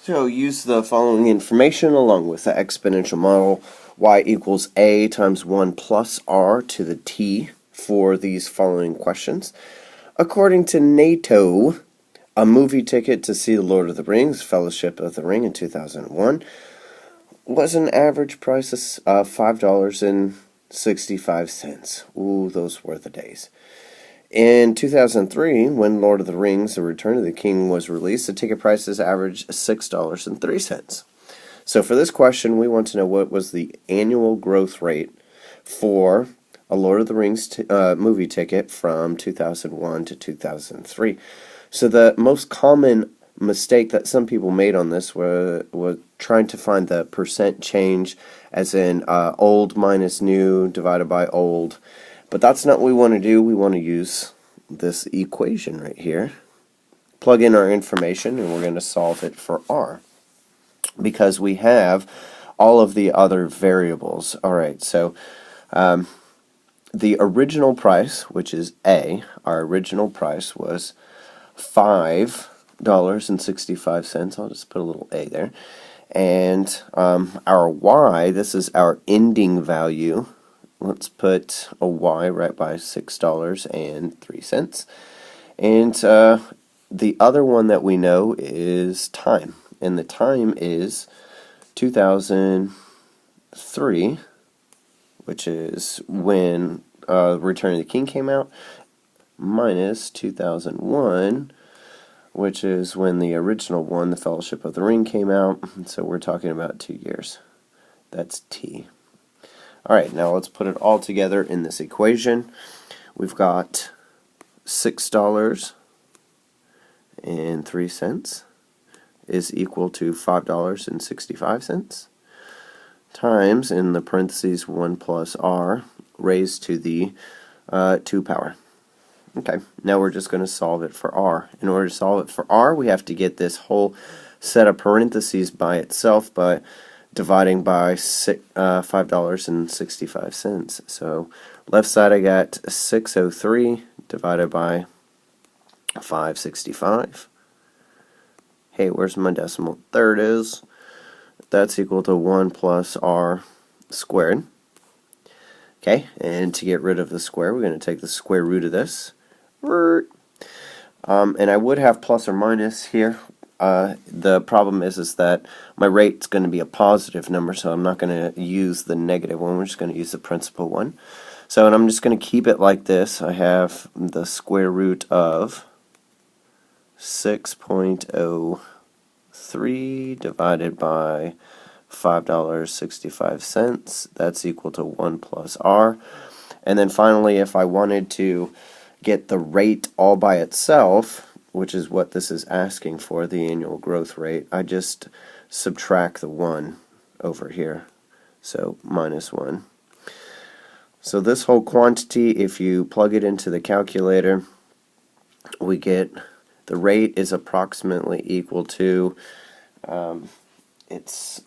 So use the following information along with the exponential model. Y equals A times 1 plus R to the T for these following questions. According to NATO, a movie ticket to see The Lord of the Rings, Fellowship of the Ring in 2001 was an average price of $5.65. Ooh, those were the days. In 2003, when Lord of the Rings, The Return of the King was released, the ticket prices averaged $6.03. So for this question, we want to know what was the annual growth rate for a Lord of the Rings movie ticket from 2001 to 2003. So the most common mistake that some people made on this was trying to find the percent change, as in old minus new divided by old. But that's not what we want to do. We want to use this equation right here. Plug in our information, and we're going to solve it for R, because we have all of the other variables. Alright, so the original price, which is A, our original price was $5.65. I'll just put a little A there. And our Y, this is our ending value. Let's put a Y right by $6.03. And the other one that we know is time. And the time is 2003, which is when Return of the King came out, minus 2001, which is when the original one, The Fellowship of the Ring, came out. So we're talking about 2 years. That's T. Alright, now let's put it all together in this equation. We've got $6.03 is equal to $5.65 times, in the parentheses, 1 plus R raised to the 2 power. Okay, now we're just going to solve it for R. In order to solve it for R, we have to get this whole set of parentheses by itself by dividing by $5.65. So left side I got 603 divided by 565. Hey, where's my decimal? There it is. That's equal to 1 plus R squared. Okay, and to get rid of the square, we're going to take the square root of this. And I would have plus or minus here. The problem is that my rate's going to be a positive number, so I'm not going to use the negative one. We're just going to use the principal one. So, and I'm just going to keep it like this. I have the square root of 6.03 divided by $5.65. That's equal to 1 plus R. And then finally, if I wanted to get the rate all by itself, which is what this is asking for, the annual growth rate, I just subtract the 1 over here. So minus 1. So this whole quantity, if you plug it into the calculator, we get the rate is approximately equal to, it's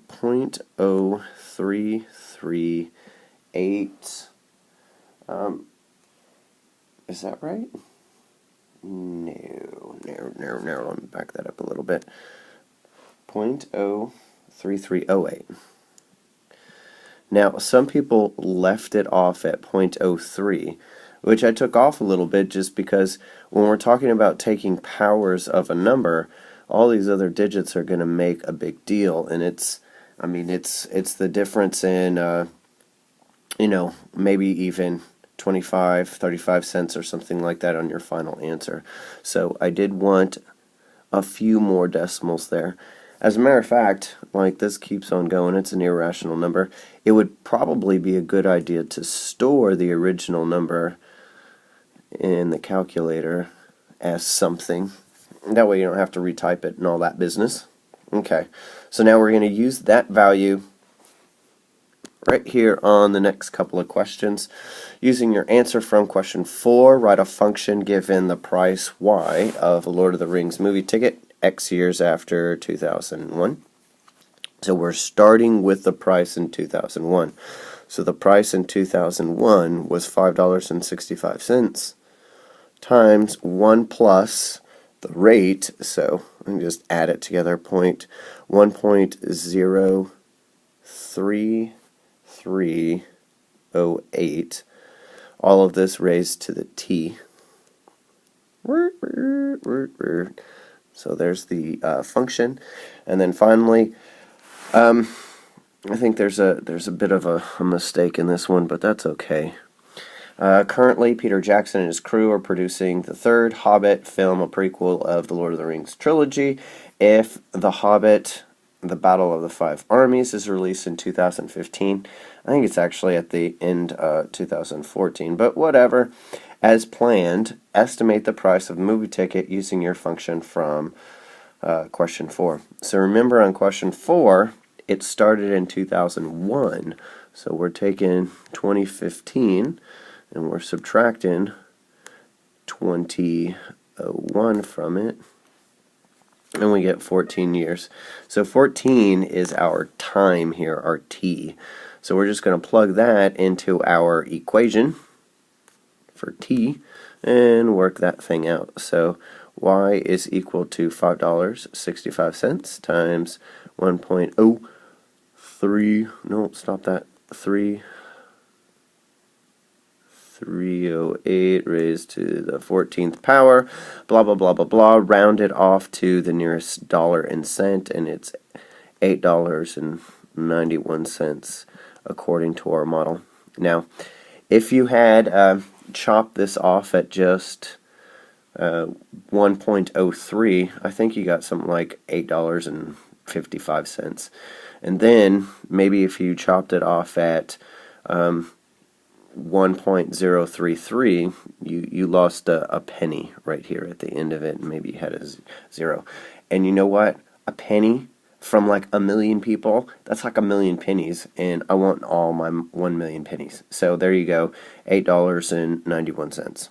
0.0338. Is that right? No. Let me back that up a little bit. 0.03308. Now, some people left it off at 0.03, which I took off a little bit just because when we're talking about taking powers of a number, all these other digits are going to make a big deal, and it's the difference in maybe even 25, 35 cents or something like that on your final answer. So I did want a few more decimals there. As a matter of fact, like this keeps on going, it's an irrational number. It would probably be a good idea to store the original number in the calculator as something. That way you don't have to retype it and all that business. Okay, so now we're going to use that value right here on the next couple of questions. Using your answer from question 4, write a function given the price Y of a Lord of the Rings movie ticket X years after 2001. So we're starting with the price in 2001. So the price in 2001 was $5.65 times 1 plus the rate, so I can just add it together, 1.03308, all of this raised to the t. So there's the function, and then finally, I think there's a bit of a mistake in this one, but that's okay. Currently, Peter Jackson and his crew are producing the third Hobbit film, a prequel of the Lord of the Rings trilogy. If The Hobbit, The Battle of the Five Armies is released in 2015, I think it's actually at the end of 2014, but whatever. As planned, estimate the price of a movie ticket using your function from question 4. So remember on question 4, it started in 2001, so we're taking 2015 and we're subtracting 2001 from it, and we get 14 years. So 14 is our time here, our t. So we're just going to plug that into our equation for t and work that thing out. So y is equal to $5.65 times 1.03, no, stop that, 308 raised to the 14th power, blah, blah, blah, blah, blah, rounded off to the nearest dollar and cent, and it's $8.91 according to our model. Now, if you had chopped this off at just 1.03, I think you got something like $8.55. And then, maybe if you chopped it off at 1.033, you lost a penny right here at the end of it, and maybe you had a 0. And you know what? A penny from like a million people, that's like a million pennies, and I want all my 1 million pennies. So there you go, $8.91.